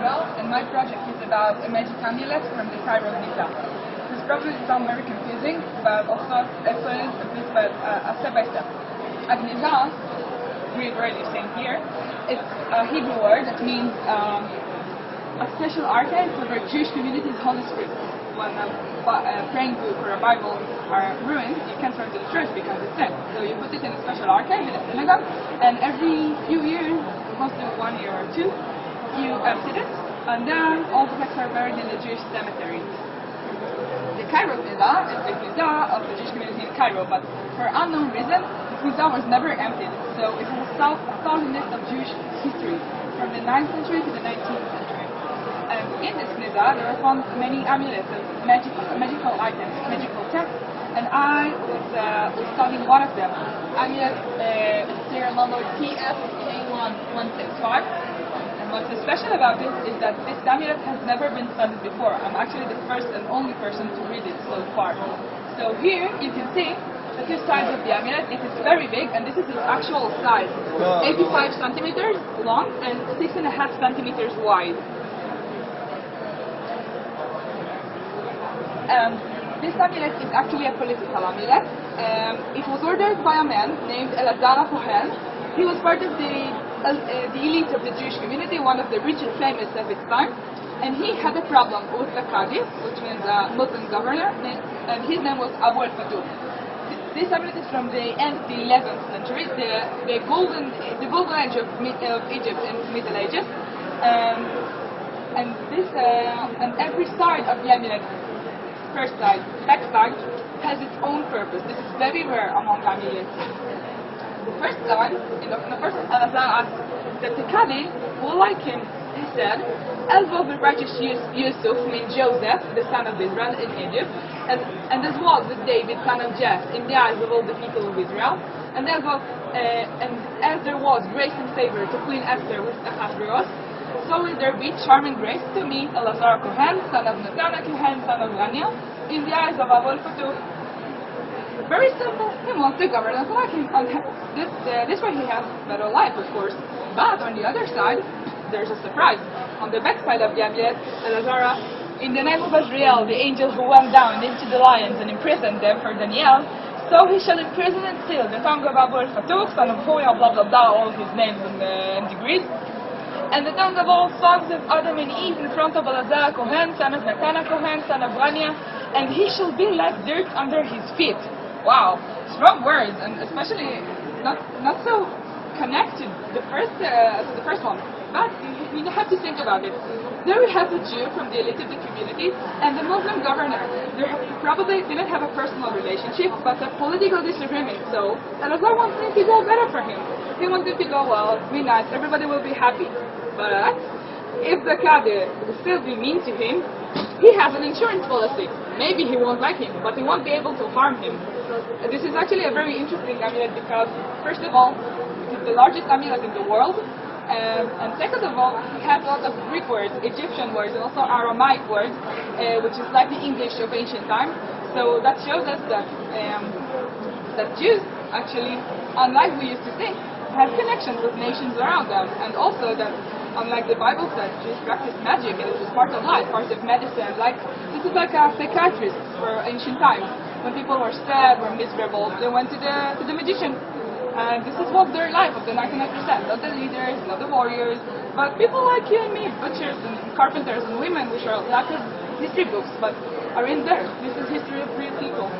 Israel, and my project is about a magic amulet from the Cairo Giza. This probably sounds very confusing, but also explain it a step by step. Agniza, Greek word you're saying here, it's a Hebrew word that means a special archive for the Jewish community's holy scripts. When a praying book or a Bible are ruined, you can't turn to the church because it's dead. So you put it in a special archive in a synagogue, and every few years, mostly 1 year or two, you empty it, and then all the texts are buried in the Jewish cemetery. The Cairo Giza is the Giza of the Jewish community in Cairo, but for unknown reason, the Giza was never emptied. So it has a thousand list of Jewish history from the 9th century to the 19th century. And in this Giza, there are found many amulets and magical items, magical texts, and I was studying one of them, amulet serial number TFK1165. And what's special about it is that this amulet has never been studied before. I'm actually the first and only person to read it so far. So here you can see the two sides of the amulet. It is very big, and this is its actual size. 85 centimeters long and 6.5 centimeters wide. This amulet is actually a political amulet. It was ordered by a man named Elazar Cohen. He was part of the elite of the Jewish community, one of the rich and famous of its time, and he had a problem with the Qadi, which means a Muslim governor, and his name was Abu al-Fatuh. This amulet is from the end of the 11th century, the golden age of Egypt in the Middle Ages, and every side of the amulet, first side, back side, has its own purpose. This is very rare among amulets. The first side, the first Elazar asked that the Qadi will like him, he said, as well the righteous Yusuf, meaning Joseph, the son of Israel in Egypt, and as well as David, son of Jess, in the eyes of all the people of Israel, and as well, and as there was grace and favor to Queen Esther with Ahasuerus, so will there be charming grace to me, Elazar Cohen, son of Natana Cohen, son of Rania, in the eyes of Abu al-Fatuh. Very simple. He wants the government to like him. This way he has better life, of course. But on the other side, there's a surprise. On the back side of the amulet, Elazar, in the name of Azrael, the angel who went down into the lions and imprisoned them for Daniel, so he shall imprison and seal the tongue of Abu al-Fatuh, son of Hoya, blah blah blah, all his names and degrees, and the tongue of all sons of Adam and Eve in front of Elazar Cohen, son of Natana Cohen, son of Rania, and he shall be like dirt under his feet. Wow, strong words, and especially not so connected to the first one. But you have to think about it. There we have the Jew from the elite of the community and the Muslim governor. They probably didn't have a personal relationship, but a political disagreement. So Elazar wanted to go better for him. He wanted to go, well, be nice, everybody will be happy. But if the Qadi will still be mean to him, he has an insurance policy. Maybe he won't like him, but he won't be able to harm him. This is actually a very interesting amulet because, first of all, it is the largest amulet in the world, and second of all, it has a lot of Greek words, Egyptian words, and also Aramaic words, which is like the English of ancient times. So that shows us that Jews, actually, unlike we used to think, have connections with nations around them, and also that, unlike the Bible says, Jews practice magic, and it was part of life, part of medicine. Like, this is like a psychiatrist for ancient times. When people were sad or miserable, they went to the magician. And this is what their life of the 99%, not the leaders, not the warriors, but people like you and me, butchers and carpenters and women, which are lack of history books, but are in there. This is history of real people.